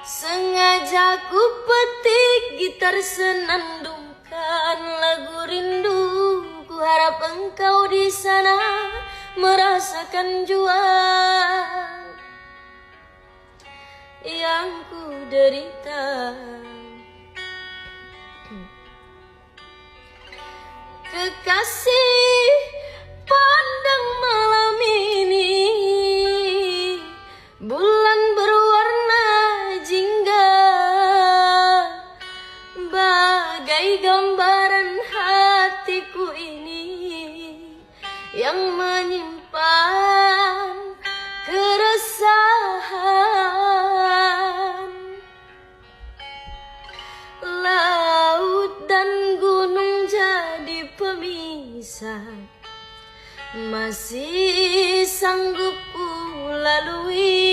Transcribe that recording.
Sengaja ku petik gitar senandungkan lagu rindu. Ku harap engkau di sana merasakan jua yang ku derita. Kekasih, pandang malam ini, bulan berwarna jingga, bagai gambaran hatiku ini yang menyimpan keresahan. Laut dan gunung jadi pemisah, masih sanggup ku lalui.